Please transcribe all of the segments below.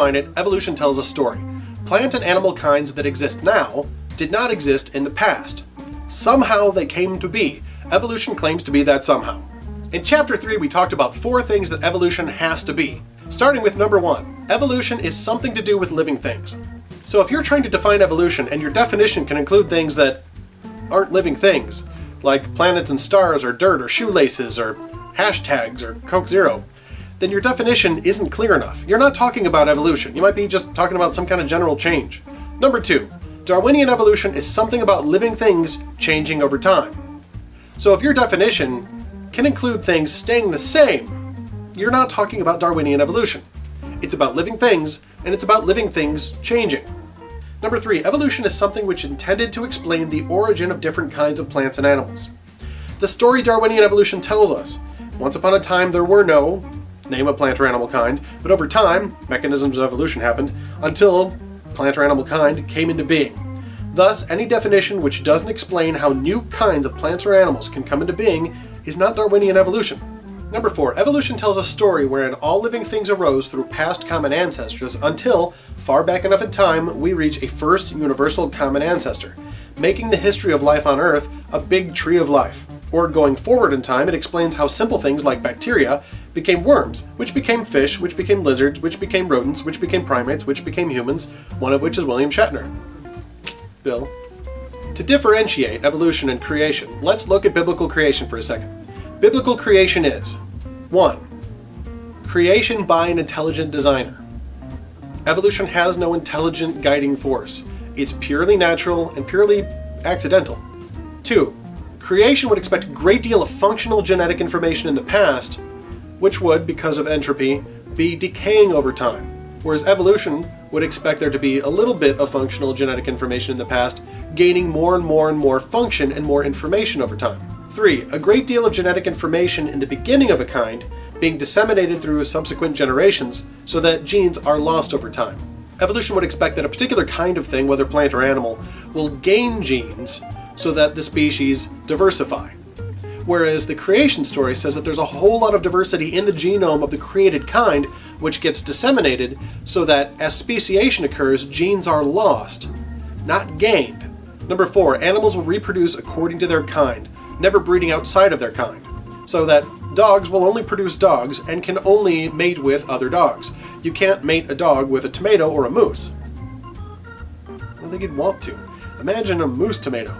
define it, evolution tells a story. Plant and animal kinds that exist now did not exist in the past. Somehow they came to be. Evolution claims to be that somehow. In Chapter 3, we talked about 4 things that evolution has to be. Starting with number 1, evolution is something to do with living things. So if you're trying to define evolution and your definition can include things that aren't living things, like planets and stars or dirt or shoelaces or hashtags or Coke Zero, then your definition isn't clear enough. You're not talking about evolution. You might be just talking about some kind of general change. Number 2, Darwinian evolution is something about living things changing over time. So if your definition can include things staying the same, you're not talking about Darwinian evolution. It's about living things, and it's about living things changing. Number 3, evolution is something which is intended to explain the origin of different kinds of plants and animals. The story Darwinian evolution tells us, once upon a time there were no, name a plant or animal kind, but over time, mechanisms of evolution happened, until plant or animal kind came into being. Thus, any definition which doesn't explain how new kinds of plants or animals can come into being is not Darwinian evolution. Number 4, evolution tells a story wherein all living things arose through past common ancestors until, far back enough in time, we reach a first universal common ancestor, making the history of life on Earth a big tree of life. Or going forward in time, it explains how simple things like bacteria became worms, which became fish, which became lizards, which became rodents, which became primates, which became humans, one of which is William Shatner. Bill. To differentiate evolution and creation, let's look at biblical creation for a second. Biblical creation is 1. Creation by an intelligent designer. Evolution has no intelligent guiding force. It's purely natural and purely accidental. 2. Creation would expect a great deal of functional genetic information in the past, which would, because of entropy, be decaying over time, whereas evolution would expect there to be a little bit of functional genetic information in the past, gaining more and more and more function and more information over time. 3. A great deal of genetic information in the beginning of a kind being disseminated through subsequent generations so that genes are lost over time. Evolution would expect that a particular kind of thing, whether plant or animal, will gain genes so that the species diversify. Whereas the creation story says that there's a whole lot of diversity in the genome of the created kind which gets disseminated so that as speciation occurs, genes are lost, not gained. Number 4, animals will reproduce according to their kind, never breeding outside of their kind, so that dogs will only produce dogs and can only mate with other dogs. You can't mate a dog with a tomato or a moose. I don't think you'd want to. Imagine a moose tomato.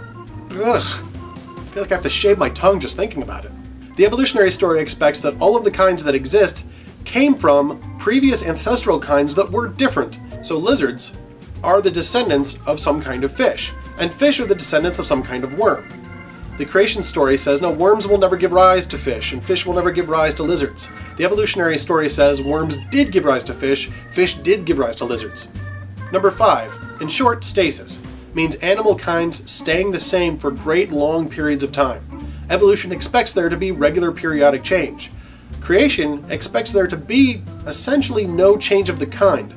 Ugh. I feel like I have to shave my tongue just thinking about it. The evolutionary story expects that all of the kinds that exist came from previous ancestral kinds that were different. So lizards are the descendants of some kind of fish, and fish are the descendants of some kind of worm. The creation story says, no, worms will never give rise to fish, and fish will never give rise to lizards. The evolutionary story says worms did give rise to fish did give rise to lizards. Number 5, in short, stasis means animal kinds staying the same for great long periods of time. Evolution expects there to be regular periodic change. Creation expects there to be essentially no change of the kind.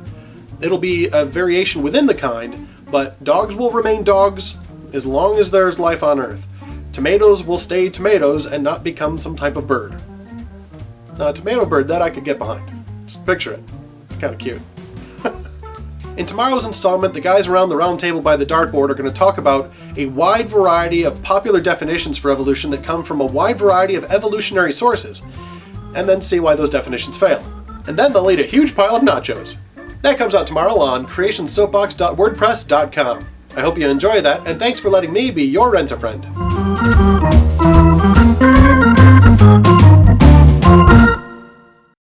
It'll be a variation within the kind, but dogs will remain dogs as long as there's life on Earth. Tomatoes will stay tomatoes and not become some type of bird. Now, a tomato bird, that I could get behind. Just picture it. It's kind of cute. In tomorrow's installment, the guys around the round table by the dartboard are going to talk about a wide variety of popular definitions for evolution that come from a wide variety of evolutionary sources, and then see why those definitions fail. And then they'll eat a huge pile of nachos. That comes out tomorrow on creationsoapbox.wordpress.com. I hope you enjoy that, and thanks for letting me be your rent-a-friend.